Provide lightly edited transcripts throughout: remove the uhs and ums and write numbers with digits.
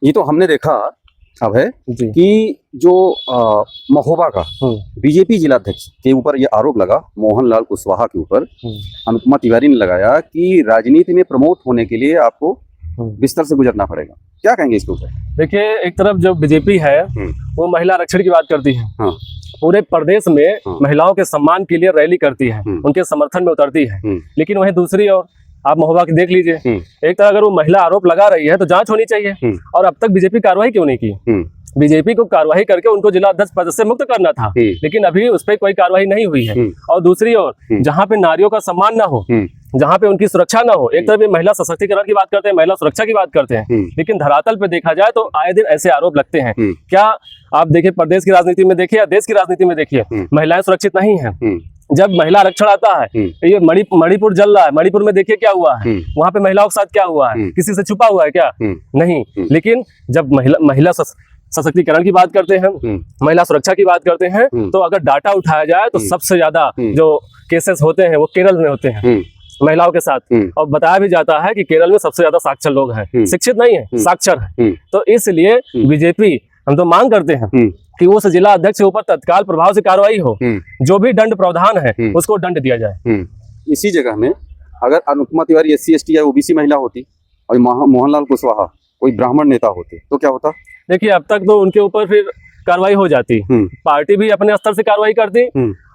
ये तो हमने देखा अब है जी कि जो महोबा का बीजेपी जिलाध्यक्ष के ऊपर ये आरोप लगा, मोहनलाल कुशवाहा के ऊपर अनुपमा तिवारी ने लगाया कि राजनीति में प्रमोट होने के लिए आपको बिस्तर से गुजरना पड़ेगा। क्या कहेंगे इसके ऊपर? देखिए, एक तरफ जो बीजेपी है वो महिला आरक्षण की बात करती है, हाँ। पूरे प्रदेश में महिलाओं के सम्मान के लिए रैली करती है, उनके समर्थन में उतरती है, लेकिन वहीं दूसरी ओर आप महोबा की देख लीजिए, एक तरह अगर वो महिला आरोप लगा रही है तो जांच होनी चाहिए, और अब तक बीजेपी कार्रवाई क्यों नहीं की? बीजेपी को कार्रवाई करके उनको जिला अध्यक्ष पद से मुक्त करना था, लेकिन अभी उस पर कोई कार्रवाई नहीं हुई है। और दूसरी ओर जहाँ पे नारियों का सम्मान ना हो, जहाँ पे उनकी सुरक्षा ना हो, एक तरफ ये महिला सशक्तिकरण की बात करते हैं, महिला सुरक्षा की बात करते हैं, लेकिन धरातल पे देखा जाए तो आए दिन ऐसे आरोप लगते हैं। क्या आप देखिए, प्रदेश की राजनीति में देखिए या देश की राजनीति में देखिए, महिलाएं सुरक्षित नहीं है। जब महिला आरक्षण आता है, ये मणिपुर जल रहा है, मणिपुर में देखिए क्या हुआ है, वहां पे महिलाओं के साथ क्या हुआ है, किसी से छुपा हुआ है क्या? नहीं। लेकिन जब महिला सशक्तिकरण की बात करते हैं, महिला सुरक्षा की बात करते हैं, तो अगर डाटा उठाया जाए तो सबसे ज्यादा जो केसेस होते हैं वो केरल में होते हैं महिलाओं के साथ। और बताया भी जाता है कि केरल में सबसे ज्यादा साक्षर लोग हैं, शिक्षित नहीं है, साक्षर है। तो इसलिए बीजेपी, हम तो मांग करते हैं कि उस जिला अध्यक्ष के ऊपर तत्काल प्रभाव से कार्रवाई हो, जो भी दंड प्रावधान है उसको दंड दिया जाए। इसी जगह में अगर अनुपमा तिवारी SC ST या OBC महिला होती और मोहनलाल कुशवाहा कोई ब्राह्मण नेता होते तो क्या होता? देखिए, अब तक तो उनके ऊपर फिर कार्रवाई हो जाती, पार्टी भी अपने स्तर से कार्रवाई करती,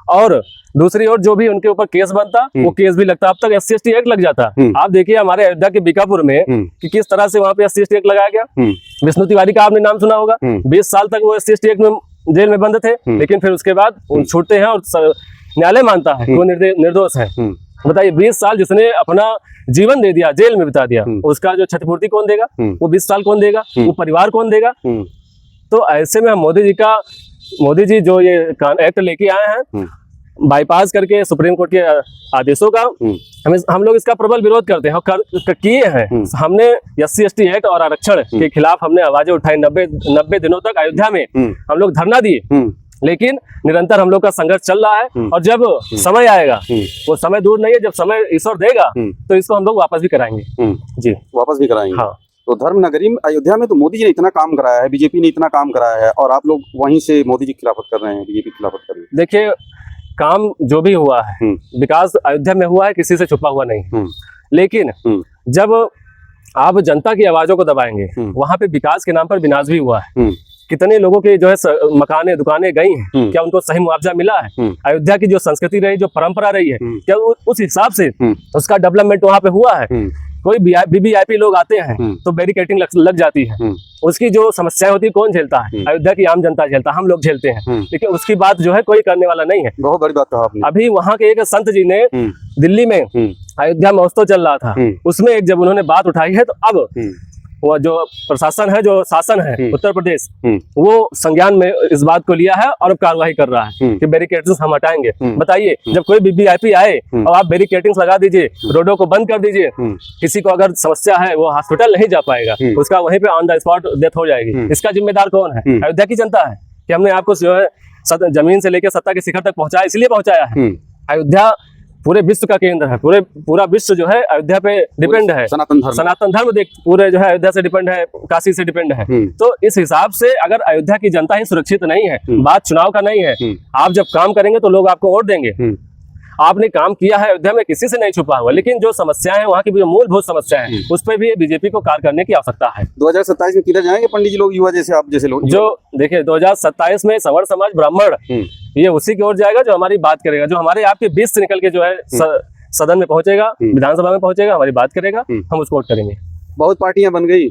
और दूसरी ओर जो भी उनके ऊपर केस बनता वो केस भी लगता। अब तक SC ST एक्ट लग जाता। आप देखिए हमारे अयोध्या के बीकापुर में कि किस तरह से वहाँ पे SC ST एक्ट लगाया गया। विष्णु तिवारी का आपने नाम सुना होगा, 20 साल तक वो SC ST एक्ट में जेल में बंद थे, लेकिन फिर उसके बाद छूटते हैं और न्यायालय मानता है कि वो निर्दोष है। बताइए, 20 साल जिसने अपना जीवन दे दिया, जेल में बिता दिया, उसका जो क्षतिपूर्ति कौन देगा? वो 20 साल कौन देगा? वो परिवार कौन देगा? तो ऐसे में हम मोदी जी जो ये एक्ट लेके आए हैं, बाईपास करके सुप्रीम कोर्ट के आदेशों का, हम लोग इसका प्रबल विरोध करते हैं और किए हैं। हमने SC ST एक्ट और आरक्षण के खिलाफ हमने आवाजें उठाई। 90 दिनों तक अयोध्या में हम लोग धरना दिए, लेकिन निरंतर हम लोग का संघर्ष चल रहा है। और जब समय आएगा, वो समय दूर नहीं है, जब समय ईश्वर देगा तो इसको हम लोग वापस भी कराएंगे। जी, वापस भी कराएंगे। हाँ। तो धर्म नगरी अयोध्या में तो मोदी जी ने इतना काम कराया है, बीजेपी ने इतना काम कराया है, और आप लोग वहीं से मोदी जी खिलाफत कर रहे हैं, बीजेपी खिलाफत कर रही है। देखिए, काम जो भी हुआ है, विकास अयोध्या में हुआ है, किसी से छुपा हुआ नहीं। लेकिन जब आप जनता की आवाजों को दबाएंगे, वहां पे विकास के नाम पर विनाश भी हुआ है। कितने लोगों के जो है मकाने दुकानें गई हैं, क्या उनको सही मुआवजा मिला है? अयोध्या की जो संस्कृति रही, जो परंपरा रही है, क्या उस हिसाब से उसका डेवलपमेंट वहां पे हुआ है? कोई VVIP लोग आते हैं तो बैरिकेटिंग लग जाती है, उसकी जो समस्याएं होती है कौन झेलता है? अयोध्या की आम जनता झेलता है, हम लोग झेलते हैं, लेकिन उसकी बात जो है कोई करने वाला नहीं है। बहुत बड़ी बात कहा आपने। अभी वहाँ के एक संत जी ने दिल्ली में अयोध्या महोत्सव चल रहा था, उसमें एक जब उन्होंने बात उठाई है, तो अब वो जो प्रशासन है, जो शासन है उत्तर प्रदेश, वो संज्ञान में इस बात को लिया है और अब कार्रवाई कर रहा है कि बैरिकेड्स हम हटाएंगे। बताइए, जब कोई VVIP आए और आप बैरिकेडिंग लगा दीजिए, रोडों को बंद कर दीजिए, किसी को अगर समस्या है वो हॉस्पिटल नहीं जा पाएगा, उसका वहीं पे ऑन द स्पॉट डेथ हो जाएगी। इसका जिम्मेदार कौन है? अयोध्या की जनता है कि हमने आपको जो है जमीन से लेकर सत्ता के शिखर तक पहुंचाया, इसलिए पहुंचाया है। अयोध्या पूरे विश्व का केंद्र है, पूरा विश्व जो है अयोध्या पे डिपेंड है। सनातन धर्म पूरे जो है अयोध्या से डिपेंड है, काशी से डिपेंड है। तो इस हिसाब से अगर अयोध्या की जनता ही सुरक्षित नहीं है, बात चुनाव का नहीं है, आप जब काम करेंगे तो लोग आपको वोट देंगे। आपने काम किया है अयोध्या में, किसी से नहीं छुपा हुआ, लेकिन जो समस्याएं हैं, वहाँ की जो मूलभूत समस्याएं हैं, उस पर भी बीजेपी को कार्य करने की आवश्यकता है। 2027 में किधर जाएंगे पंडित जी लोग, युवा जैसे आप जैसे लोग? जो देखिए, 2027 में सवर्ण समाज ब्राह्मण ये उसी की ओर जाएगा जो हमारी बात करेगा, जो हमारे आपके बीच से निकल के जो है सदन में पहुंचेगा, विधानसभा में पहुंचेगा, हमारी बात करेगा, हम उसको वोट करेंगे। बहुत पार्टियां बन गई,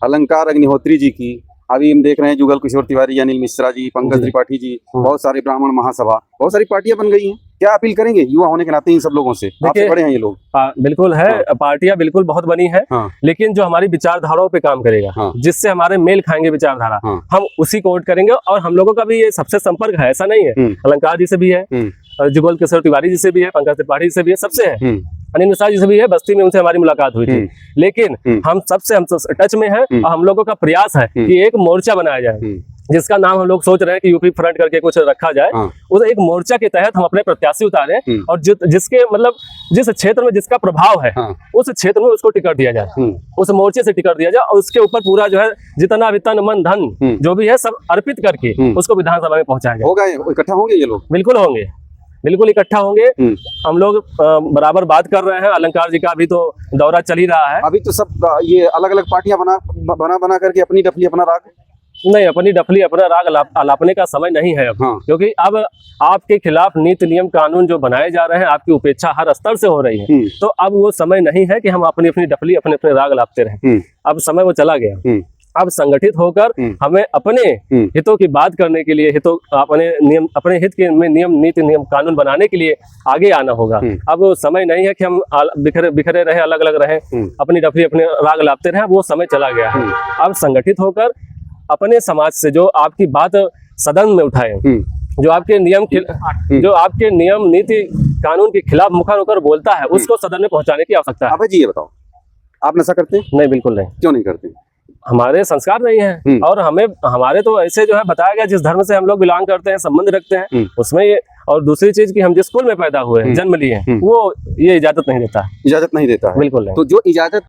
अलंकार अग्निहोत्री जी की, अभी हम देख रहे हैं जुगल किशोर तिवारी, अनिल मिश्रा जी, पंकज त्रिपाठी जी, बहुत सारे ब्राह्मण महासभा, बहुत सारी पार्टियां बन गई हैं। क्या अपील करेंगे युवा होने के नाते इन सब लोगों से? आपसे बड़े हैं ये लोग। बिल्कुल है, पार्टियां बिल्कुल बहुत बनी है, लेकिन जो हमारी विचारधाराओं पे काम करेगा, जिससे हमारे मेल खाएंगे विचारधारा, हम उसी को वोट करेंगे। और हम लोगों का भी ये सबसे संपर्क है, ऐसा नहीं है, अलंकार जी से भी है, जुगल किशोर तिवारी जी से भी है, पंकज त्रिपाठी जी से भी है, सबसे है, अनिल मिश्रा जी से भी है, बस्ती में उनसे हमारी मुलाकात हुई थी। लेकिन हम टच में है, और हम लोगों का प्रयास है कि एक मोर्चा बनाया जाए, जिसका नाम हम लोग सोच रहे हैं कि यूपी फ्रंट करके कुछ रखा जाए, हाँ। उस एक मोर्चा के तहत हम अपने प्रत्याशी उतारे और जिसके मतलब जिस क्षेत्र में जिसका प्रभाव है, हाँ। उस क्षेत्र में उसको टिकट दिया जाए, उस मोर्चे से टिकट दिया जाए और उसके ऊपर पूरा जो है जितना भी तन मन धन जो भी है सब अर्पित करके उसको विधानसभा में पहुंचाया जाए। होगा, इकट्ठा होंगे ये लोग? बिल्कुल होंगे, बिल्कुल इकट्ठा होंगे। हम लोग बराबर बात कर रहे हैं। अलंकार जी का अभी तो दौरा चल ही रहा है। अभी तो सब ये अलग अलग पार्टियां बना करके अपनी डफली अपना राग, नहीं, अपनी डफली अपना राग अलापने का समय नहीं है अब। हाँ। क्योंकि अब आपके खिलाफ नीति नियम कानून जो बनाए जा रहे हैं, आपकी उपेक्षा हर स्तर से हो रही है, तो अब वो समय नहीं है कि हम अपनी अपनी डफली अपने अपने राग अलापते रहें। अब समय वो चला गया। अब संगठित होकर हमें अपने हितों की बात करने के लिए, अपने हित के में नियम नीति नियम कानून बनाने के लिए आगे आना होगा। अब वो समय नहीं है कि हम बिखरे रहे, अलग अलग रहे, अपनी डफली अपने राग लापते रहे। वो समय चला गया है। अब संगठित होकर अपने समाज से जो आपकी बात सदन में उठाए, जो आपके नियम नीति कानून के खिलाफ मुखर होकर बोलता है, उसको सदन में पहुंचाने की आवश्यकता है। अबे जी ये बताओ, आप नशा करते हैं? नहीं, बिल्कुल नहीं। क्यों नहीं करते? हमारे संस्कार नहीं है और हमारे तो ऐसे जो है बताया गया, जिस धर्म से हम लोग बिलोंग करते हैं, संबंध रखते हैं, उसमें ये। और दूसरी चीज कि हम जिस कुल में पैदा हुए हैं, जन्म लिए हैं, वो ये इजाजत नहीं देता है। इजाजत नहीं देता है? बिल्कुल नहीं। तो जो इजाजत